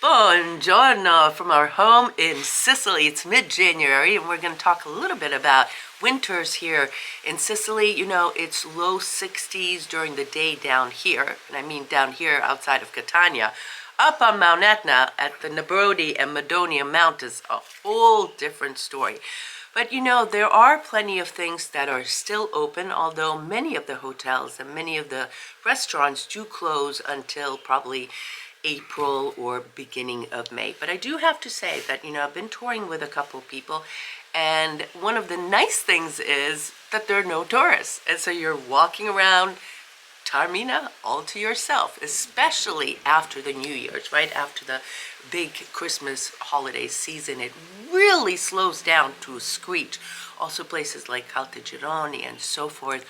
Buongiorno from our home in Sicily. It's mid-January and we're going to talk a little bit about winters here in Sicily. You know, it's low 60s during the day down here, and I mean down here outside of Catania. Up on Mount Etna at the Nebrodi and Madonia Mountains, a whole different story. But you know, there are plenty of things that are still open, although many of the hotels and many of the restaurants do close until probably April or beginning of May. But I do have to say that, you know, I've been touring with a couple people, and one of the nice things is that there are no tourists. And so you're walking around Taormina all to yourself, especially after the New Year's, right? After the big Christmas holiday season, it really slows down to a screech. Also places like Castiglione and so forth,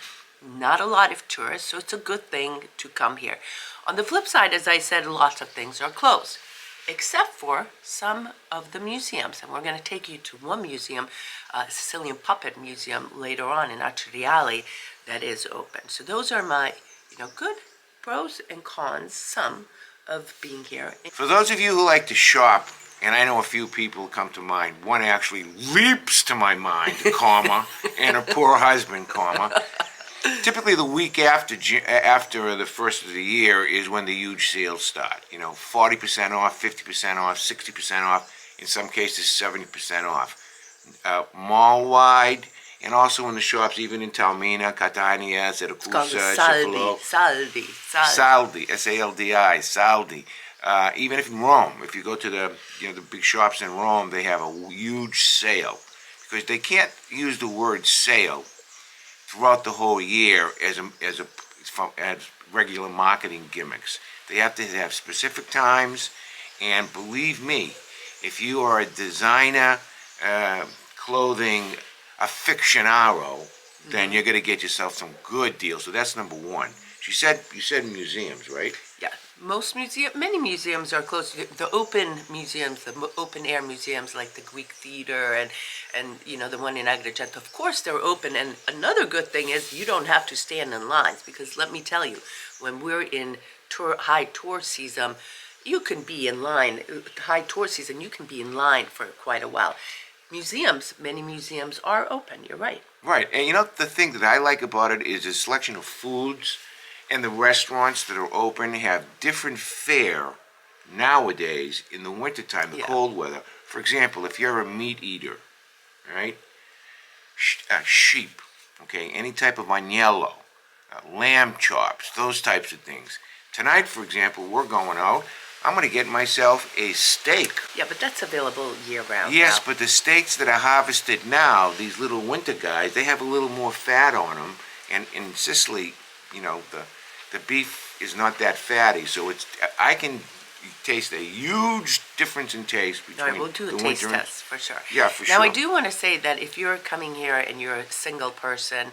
not a lot of tourists, so it's a good thing to come here. On the flip side, as I said, lots of things are closed, except for some of the museums. And we're going to take you to one museum, Sicilian Puppet Museum, later on in Acireale, that is open. So those are my, you know, good pros and cons, some of being here. For those of you who like to shop, and I know a few people come to mind, one actually leaps to my mind, comma, and a poor husband, comma. Typically the week after the first of the year is when the huge sales start. You know, 40% off, 50% off, 60% off, in some cases 70% off. Mall-wide, and also in the shops, even in Taormina, Catania, Siracusa, Saldi, S-A-L-D-I, Saldi. Even if in Rome, if you go to the big shops in Rome, they have a huge sale, because they can't use the word sale throughout the whole year as regular marketing gimmicks. They have to have specific times, and believe me, if you are a designer clothing aficionado, then you're going to get yourself some good deals. So that's number one. You said museums, right? Yeah, many museums are closed. The open museums, the open air museums like the Greek Theater and you know, the one in Agrigento, of course they're open. And another good thing is you don't have to stand in lines, because let me tell you, when we're in high tour season, you can be in line. High tour season, you can be in line for quite a while. Museums, many museums are open. You're right. Right, and you know, the thing that I like about it is the selection of foods, and the restaurants that are open have different fare nowadays in the wintertime, the cold weather. For example, if you're a meat eater, right, sheep, okay, any type of agnello, lamb chops, those types of things. Tonight, for example, we're going out. I'm going to get myself a steak. Yeah, but that's available year-round. Yes, now. but the steaks that are harvested now, these little winter guys, they have a little more fat on them. And in Sicily, you know, the beef is not that fatty, so I can taste a huge difference in taste between All right, we'll do a taste test for sure. Yeah, for sure. Now, I do want to say that if you're coming here and you're a single person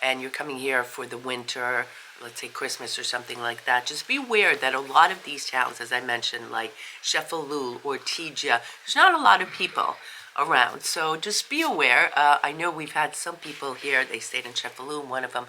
and you're coming here for the winter, let's say Christmas or something like that, just be aware that a lot of these towns, as I mentioned, like Cefalù or Ortigia, there's not a lot of people around. So just be aware. I know we've had some people here, they stayed in Cefalù, one of them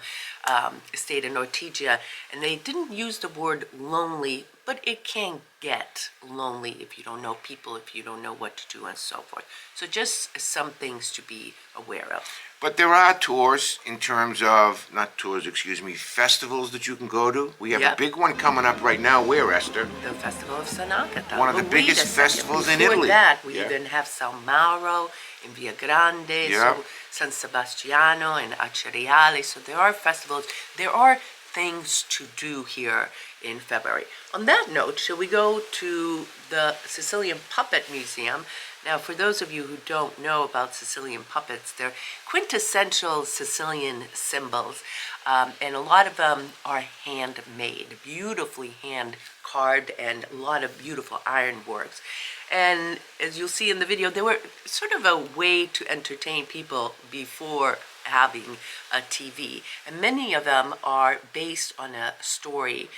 stayed in Ortigia, and they didn't use the word lonely, but it can get lonely if you don't know people, if you don't know what to do, and so forth. So just some things to be aware of. But there are tours in terms of, not tours, excuse me, festivals that you can go to. We have a big one coming up right now. Where, Esther? The Festival of San Agata. One of the biggest festivals in Before Italy. that, we even have San Mauro in Via Grande, so San Sebastiano and Acireale. So there are festivals. There are things to do here in February. On that note, shall we go to the Sicilian Puppet Museum? Now, for those of you who don't know about Sicilian puppets, they're quintessential Sicilian symbols, and a lot of them are handmade, beautifully hand-carved, and a lot of beautiful ironworks. And as you'll see in the video, they were sort of a way to entertain people before having a TV. And many of them are based on a story,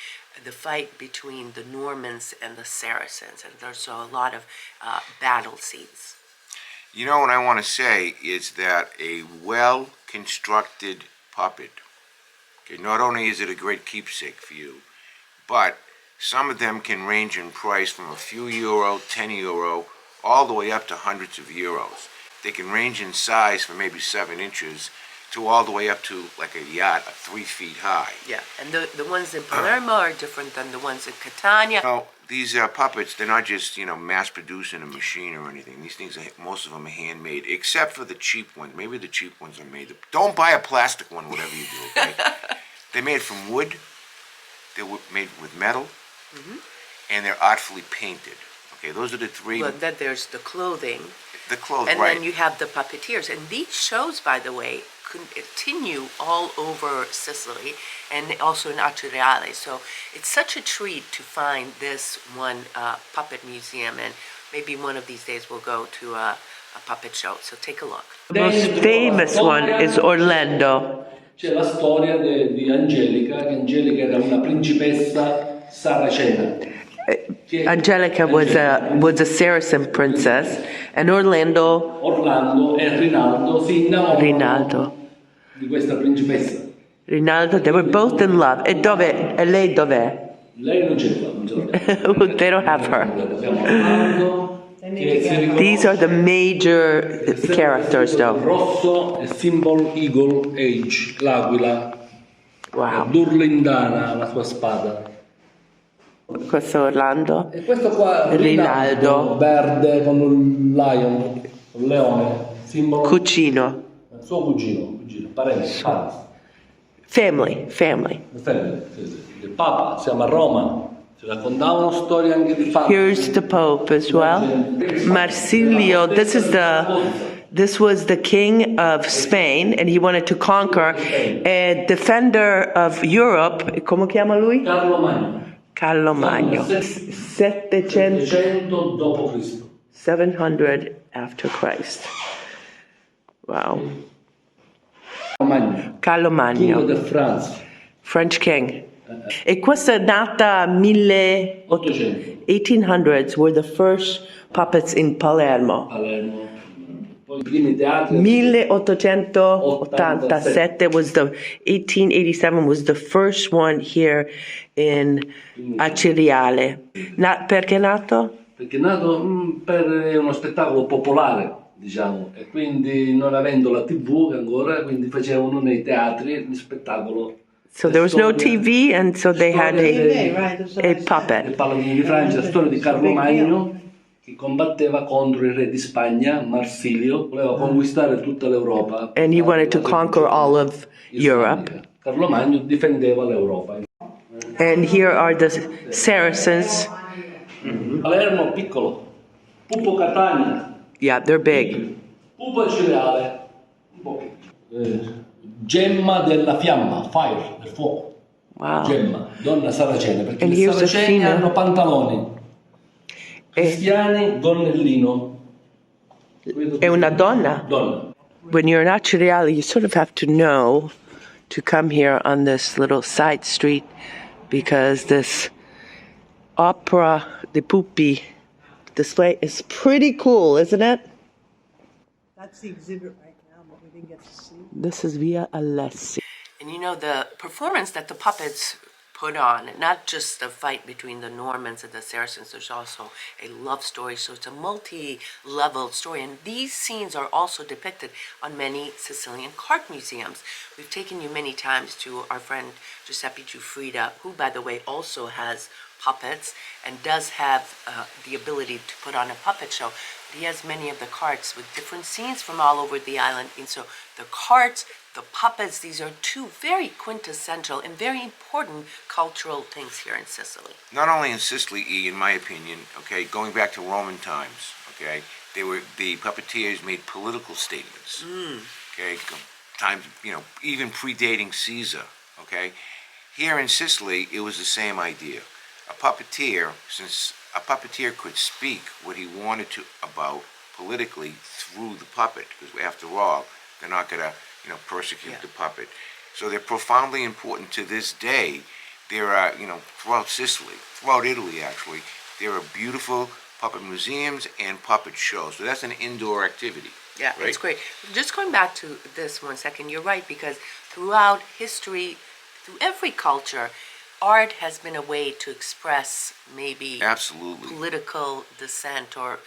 the fight between the Normans and the Saracens, and there's a lot of battle scenes. You know what I want to say is that a well-constructed puppet, okay, not only is it a great keepsake for you, but Some of them can range in price from a few euro, 10 euro, all the way up to hundreds of euros. They can range in size from maybe 7 inches to all the way up to like a yacht, 3 feet high. Yeah, and the ones in Palermo are different than the ones in Catania. Now, these puppets, they're not just, mass-produced in a machine or anything. These things, most of them are handmade, except for the cheap ones. Maybe the cheap ones are made. Don't buy a plastic one, whatever you do, okay? They're made from wood, they're made with metal, and they're artfully painted. Okay, those are the three. Well, then there's the clothing. The clothes, And right. then you have the puppeteers. And these shows, by the way, continue all over Sicily and also in Acireale. So it's such a treat to find this one puppet museum. And maybe one of these days we'll go to a puppet show. So take a look. The most famous one is Orlando. C'è la storia di Angelica, che Angelica era una principessa saracena. Angelica was a Saracen princess, and Orlando E Rinaldo si innamorano di questa principessa. Rinaldo, they were both in love. E lei dov'è? Lei non ce l'ha. They don't have her. Abbiamo Rinaldo, che si riconosce These are the major characters, though. rosso e symbol eagle age, l'aquila, Wow. Durlindana, la sua spada. Questo Orlando. E questo qua Rinaldo. verde con un lion, un leone, simbolo Cucino. suo cugino, parente, Family. Il Papa, siamo a Roma, ci raccontavano storie anche di fatti. Here's the Pope as well. Marsilio, this was the king of Spain, and he wanted to conquer a defender of Europe. Come chiama lui? Carlo Magno, Carlo Magno. 700 600 dopo Cristo. 700 after Christ. Wow. Carlo King Magno, of France, French king. E questa è nata 1800s were the first puppets in Palermo. Palermo. Poi i primi teatri 1887 was the 1887 was the first one here in Acireale. Perché è nato? perché è nato per uno spettacolo popolare, diciamo, e quindi non avendo la TV ancora, quindi facevano nei teatri di spettacolo. So there was no TV, and so they had a Le puppet. palladini di Francia, la storia di Carlo Magno che combatteva contro il re di Spagna, Marsilio, voleva conquistare tutta l'Europa. And he wanted to conquer all of Europe. Carlo Magno difendeva l'Europa. And here are the Saracens. Palermo piccolo, Pupo Catania, Yeah, they're big. Pupo Acireale, un po' Gemma della fiamma, fire, del fuoco. Wow. Gemma, donna saracena, perché And i here's a saraceni female. hanno pantaloni, cristiani gonnellino. È una donna. Donna. When you're in Acireale, you sort of have to know to come here on this little side street because this opera de pupi display is pretty cool, isn't it? That's the exhibit right now, but we didn't get to see. This is Via Alessi. And you know, the performance that the puppets put on, not just the fight between the Normans and the Saracens, there's also a love story, so it's a multi-level story. And these scenes are also depicted on many Sicilian cart museums. We've taken you many times to our friend Giuseppe Giuffrida, who, by the way, also has puppets and does have the ability to put on a puppet show. He has many of the carts with different scenes from all over the island. And so the carts, the puppets, these are two very quintessential and very important cultural things here in Sicily. Not only in Sicily, E, in my opinion, okay, going back to Roman times, okay, the puppeteers made political statements, okay, times, even predating Caesar, okay. Here in Sicily, it was the same idea. Since a puppeteer could speak what he wanted to about politically through the puppet, because after all, they're not going to, persecute the puppet. So they're profoundly important to this day. There are, throughout Sicily, throughout Italy actually, there are beautiful puppet museums and puppet shows. So that's an indoor activity. Yeah, right? it's great. Just going back to this 1 second, you're right, because throughout history, through every culture, art has been a way to express maybe Absolutely. political dissent or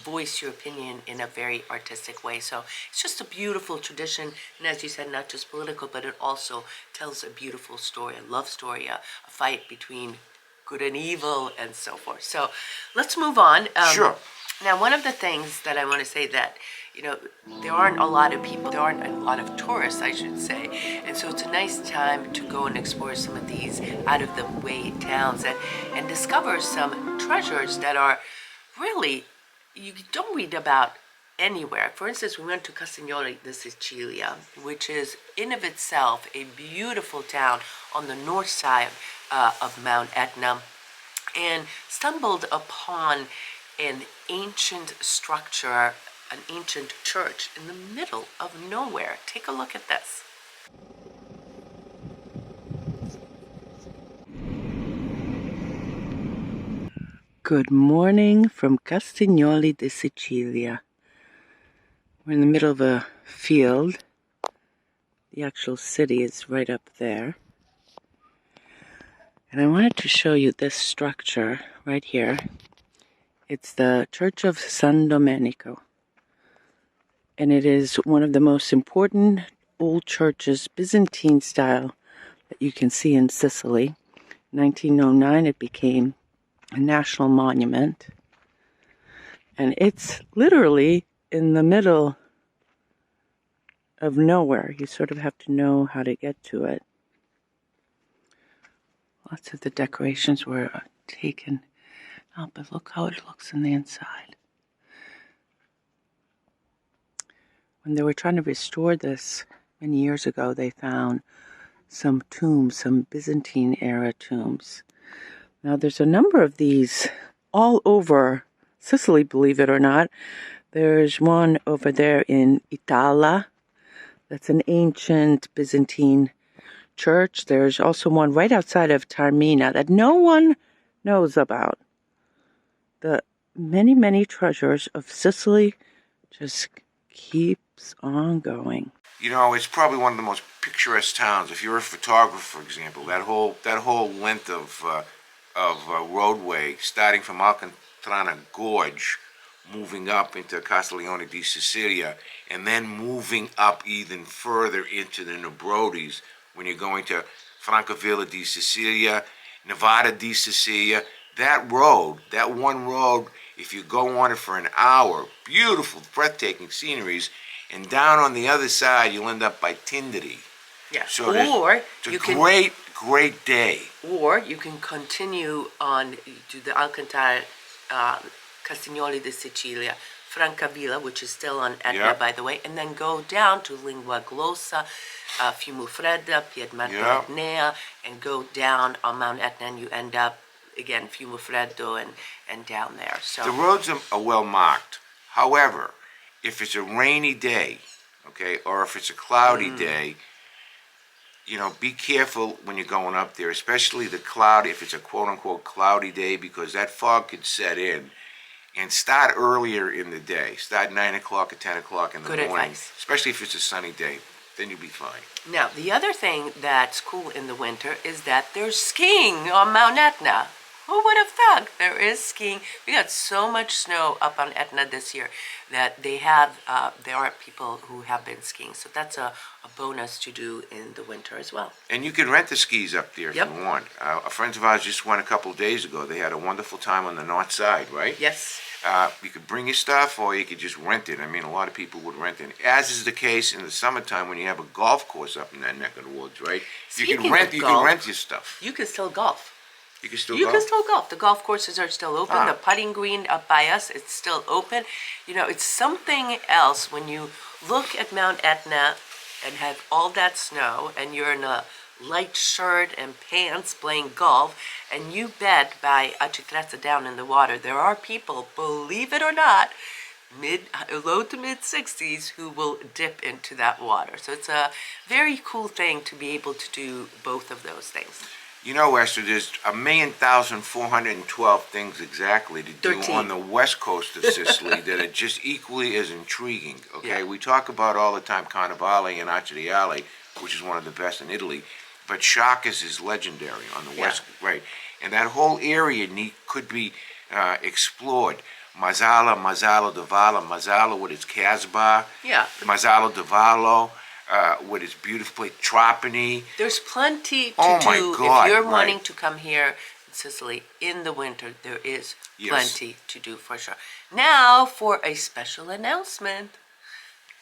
voice your opinion in a very artistic way. So it's just a beautiful tradition, and as you said, not just political, but it also tells a beautiful story, a love story, a fight between good and evil, and so forth. So let's move on. Sure. Now, one of the things that I want to say that, you know, there aren't a lot of people, there aren't a lot of tourists, I should say, and so it's a nice time to go and explore some of these out-of-the-way towns and discover some treasures that are really, you don't read about anywhere. For instance, we went to Castiglione di Sicilia, which is in of itself a beautiful town on the north side of Mount Etna, and stumbled upon an ancient structure, an ancient church in the middle of nowhere. Take a look at this. Good morning from Castiglione di Sicilia. We're in the middle of a field. The actual city is right up there. And I wanted to show you this structure right here. It's the Church of San Domenico. And it is one of the most important old churches, Byzantine style, that you can see in Sicily. In 1909, it became a national monument. And it's literally in the middle of nowhere. You sort of have to know how to get to it. Lots of the decorations were taken out, but look how it looks on the inside. When they were trying to restore this many years ago, they found some tombs, some Byzantine era tombs. Now there's a number of these all over Sicily, believe it or not. There's one over there in Itala. That's an ancient Byzantine church. There's also one right outside of Taormina that no one knows about. The many, many treasures of Sicily just keeps on going. You know, it's probably one of the most picturesque towns. If you're a photographer, for example, that whole length of roadway, starting from Alcantara Gorge, moving up into Castiglione di Sicilia, and then moving up even further into the Nebrodi's when you're going to Francavilla di Sicilia, Nevada di Sicilia. That road, that one road, if you go on it for an hour, beautiful, breathtaking sceneries, and down on the other side, you'll end up by Tindari. Yeah. So Or it's a you can, great day. or you can continue on to the Alcantara, Castiglione di Sicilia, Francavilla, which is still on Etna, Yep. by the way, and then go down to Lingua Glossa, Fiumufredda, Piedmont Yep. Etnea, and go down on Mount Etna, and you end up, again, Fiumufreddo and down there. So The roads are well marked. However, if it's a rainy day, okay, or if it's a cloudy day, you know, be careful when you're going up there, especially the cloud, if it's a quote-unquote cloudy day, because that fog could set in. And start earlier in the day. Start 9 o'clock or 10 o'clock in the Good morning. advice. Especially if it's a sunny day. Then you'll be fine. now, the other thing that's cool in the winter is that there's skiing on Mount Etna. Who would have thought there is skiing? We got so much snow up on Etna this year that there are people who have been skiing. So that's a bonus to do in the winter as well. And you can rent the skis up there if Yep. you want. A friend of ours just went a couple of days ago. They had a wonderful time on the north side, right? Yes. You could bring your stuff or you could just rent it. I mean, a lot of people would rent it. As is the case in the summertime when you have a golf course up in that neck of the woods, right? Speaking You can rent of you golf, can rent your stuff. You can still golf. You can still You go. can still golf. The golf courses are still open. Ah. The putting green up by us, it's still open. You know, it's something else when you look at Mount Etna and have all that snow and you're in a light shirt and pants playing golf, and you bet by Acireale down in the water, there are people, believe it or not, low to mid 60s who will dip into that water. So it's a very cool thing to be able to do both of those things. You know, Esther, there's 1,412 things exactly to do 13. on the west coast of Sicily that are just equally as intriguing, okay? Yeah. We talk about all the time Carnivale and Acireale, which is one of the best in Italy. but Shaka's is legendary on the Yeah. west, right? And that whole area could be explored. Mazzala d'Avala, Mazzala with its Casbah, Yeah. Mazzala d'Avallo with its beautiful place, Trapani. There's plenty to Oh, my do God, if you're right. wanting to come here in Sicily in the winter. There is Yes. plenty to do for sure. Now for a special announcement.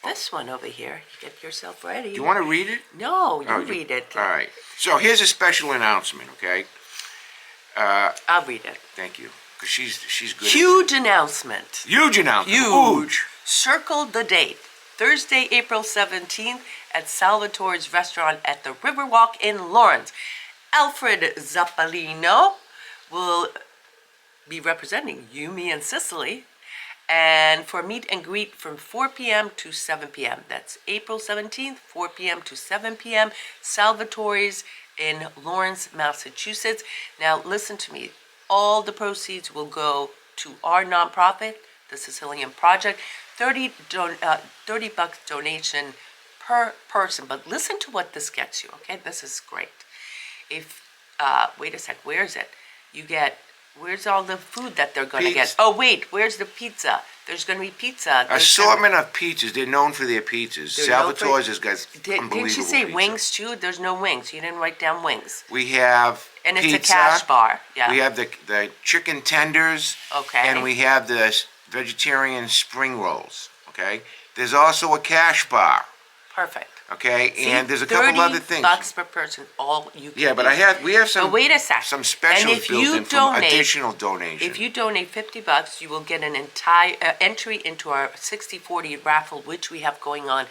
This one over here. Get yourself ready. You want to read it? No, you Oh, read it. All right. So here's a special announcement, okay? I'll read it. Thank you, because she's good. Huge announcement. Huge announcement. Huge. Circle the date. Thursday, April 17th at Salvatore's restaurant at the Riverwalk in Lawrence. Alfred Zappalino will be representing you, me, and Sicily. And for meet and greet from 4 p.m. to 7 p.m. That's April 17th, 4 p.m. to 7 p.m. Salvatore's in Lawrence, Massachusetts. Now, listen to me. All the proceeds will go to our nonprofit, the Sicilian Project. $30 donation per person. But listen to what this gets you, okay? This is great. If, wait a sec, where is it? You get, where's all the food that they're going to get? Pizza. Oh, wait, where's the pizza? There's going to be pizza. There's Assortment of pizzas. They're known for their pizzas. They're known for- Salvatore's has got unbelievable Didn't you say pizza. wings too? There's no wings. You didn't write down wings. We have And pizza. it's a cash bar. Yeah. We have the chicken tenders. Okay. And we have the vegetarian spring rolls, okay? There's also a cash bar, Perfect. okay? See, And there's a couple other things. $30 per person, all you can Yeah, but eat. we have some But wait a sec. some And specials if built you in from donate- additional donation. If you donate $50, you will get an entire entry into our 60/40 raffle, which we have going on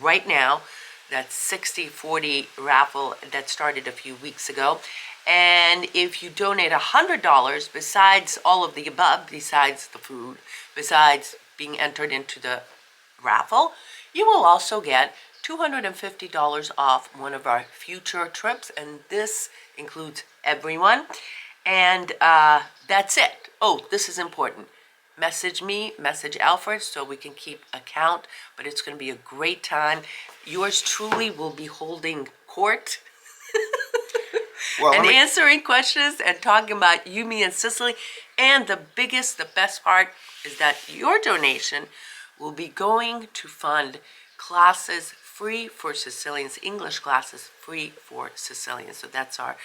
right now. That's 60/40 raffle that started a few weeks ago. And if you donate $100, besides all of the above, besides the food, besides being entered into the raffle, you will also get $250 off one of our future trips, and this includes everyone. And that's it. Oh, this is important. Message me, message Alfred, so we can keep account, but it's going to be a great time. Yours truly will be holding court well, and let me- answering questions and talking about you, me, and Sicily. And the best part is that your donation will be going to fund classes free for Sicilians, English classes free for Sicilians. So that's our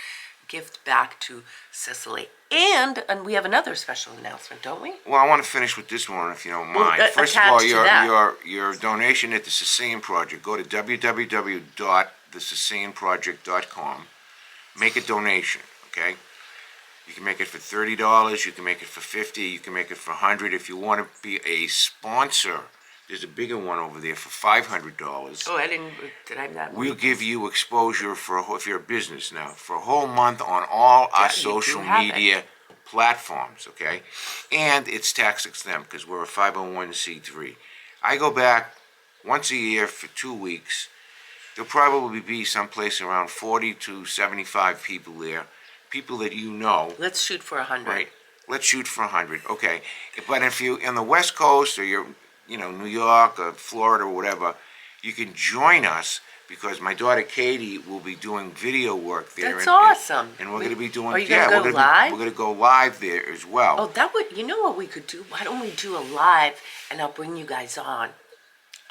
gift back to Sicily. And we have another special announcement, don't we? Well, I want to finish with this one, if you don't Well, mind. First of all, attached to that. your donation at the Sicilian Project. Go to www.thesicilianproject.com. Make a donation, okay? You can make it for $30. You can make it for $50. You can make it for $100. If you want to be a sponsor, there's a bigger one over there for $500. Oh, did I not? We'll give you exposure if you're a business now, for a whole month on all our Yeah, you do social have it. media platforms, okay? And it's tax exempt because we're a 501c3. I go back once a year for 2 weeks. There'll probably be someplace around 40 to 75 people there, people that you know. Let's shoot for 100. Right. Let's shoot for 100, okay. But if you're in the West Coast or you're, New York or Florida or whatever, you can join us because my daughter Katie will be doing video work there. That's awesome. And we're going to be doing, Are you gonna go live? we're going to go live there as well. Oh, that would, you know what we could do? Why don't we do a live and I'll bring you guys on?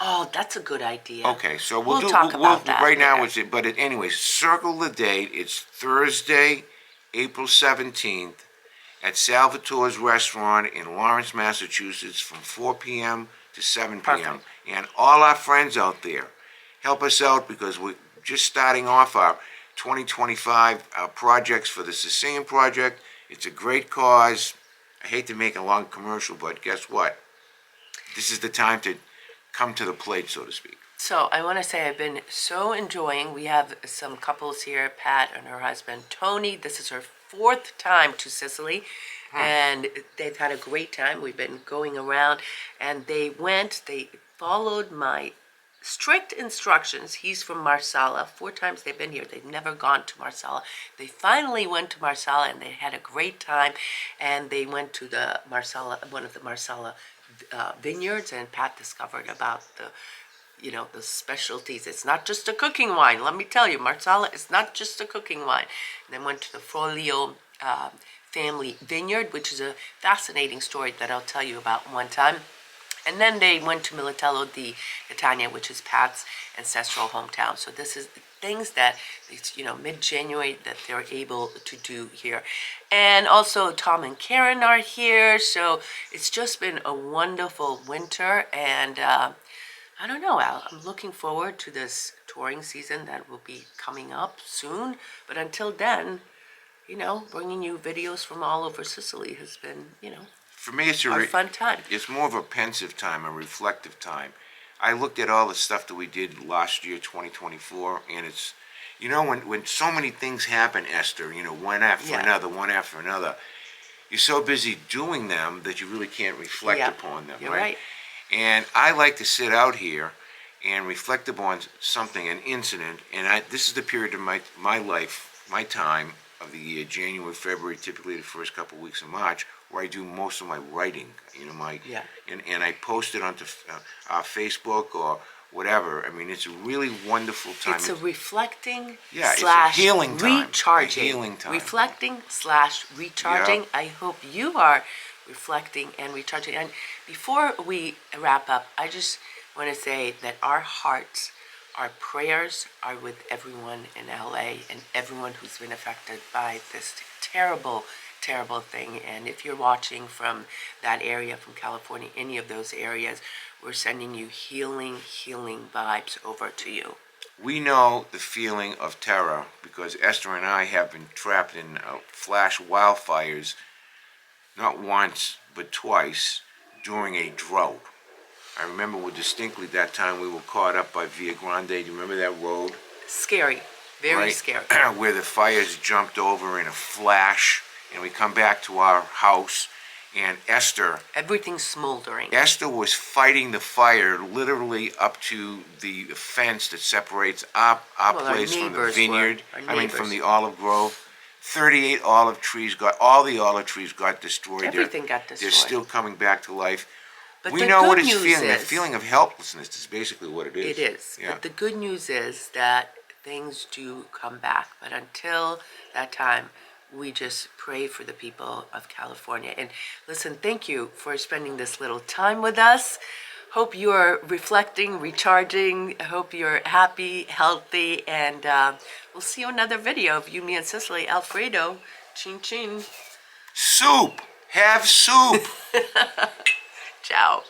Oh, that's a good idea. Okay, so We'll talk about that right now. later. Anyway, circle the date. It's Thursday, April 17th, at Salvatore's Restaurant in Lawrence, Massachusetts, from 4 p.m. to 7 p.m. Perfect. And all our friends out there, help us out because we're just starting off our 2025 projects for the Sicilian Project. It's a great cause. I hate to make a long commercial, but guess what? This is the time to come to the plate, so to speak. So I want to say I've been so enjoying. We have some couples here, Pat and her husband Tony. This is her 4th time to Sicily, and they've had a great time. We've been going around, and they followed my strict instructions. He's from Marsala. 4 times they've been here. They've never gone to Marsala. They finally went to Marsala, and they had a great time. And they went to the Marsala, one of the Marsala vineyards, and Pat discovered about the you know, the specialties. It's not just a cooking wine. Let me tell you, Marsala is not just a cooking wine. And then went to the Folio family vineyard, which is a fascinating story that I'll tell you about one time. And then they went to Militello di Catania, which is Pat's ancestral hometown. So this is things that, you know, mid-January that they're able to do here. And also Tom and Karen are here. So it's just been a wonderful winter. And I don't know, Al, I'm looking forward to this touring season that will be coming up soon. But until then, you know, bringing you videos from all over Sicily has been, you know, For me, it's a fun time. It's more of a pensive time, a reflective time. I looked at all the stuff that we did last year, 2024, and it's, you know, when so many things happen, Esther, you know, one after Yeah. another, one after another, you're so busy doing them that you really can't reflect Yeah, upon them, you're right? right. And I like to sit out here and reflect upon something, an incident, and this is the period of my life, my time of the year, January, February, typically the first couple of weeks of March, where I do most of my writing, you know, Yeah. and I post it onto Facebook or whatever. I mean, it's a really wonderful time. It's a reflecting Yeah, it's a slash healing time. recharging. A healing time. Reflecting slash recharging. Yeah. I hope you are reflecting and recharging. And before we wrap up, I just want to say that our hearts, our prayers are with everyone in LA and everyone who's been affected by this terrible, terrible thing. And if you're watching from that area, from California, any of those areas, we're sending you healing vibes over to you. We know the feeling of terror because Esther and I have been trapped in flash wildfires not once but twice during a drought. I remember distinctly that time we were caught up by Via Grande. Do you remember that road? Scary. Very Right? scary. Where the fires jumped over in a flash, and we come back to our house, and Everything's smoldering. Esther was fighting the fire literally up to the fence that separates our Well, our place from the neighbors vineyard. were. Our I mean, from neighbors. the olive grove. 38 olive trees all the olive trees got destroyed. Everything got destroyed. They're still coming back to life. But We the know good what it's news feeling. That is- feeling of helplessness is basically what it is. It is. Yeah. But the good news is that things do come back. But until that time, we just pray for the people of California. And listen, thank you for spending this little time with us. Hope you're reflecting, recharging. I hope you're happy, healthy, and we'll see you in another video of you, me, and Sicily. Alfredo, chin chin. Soup! Have soup! Ciao.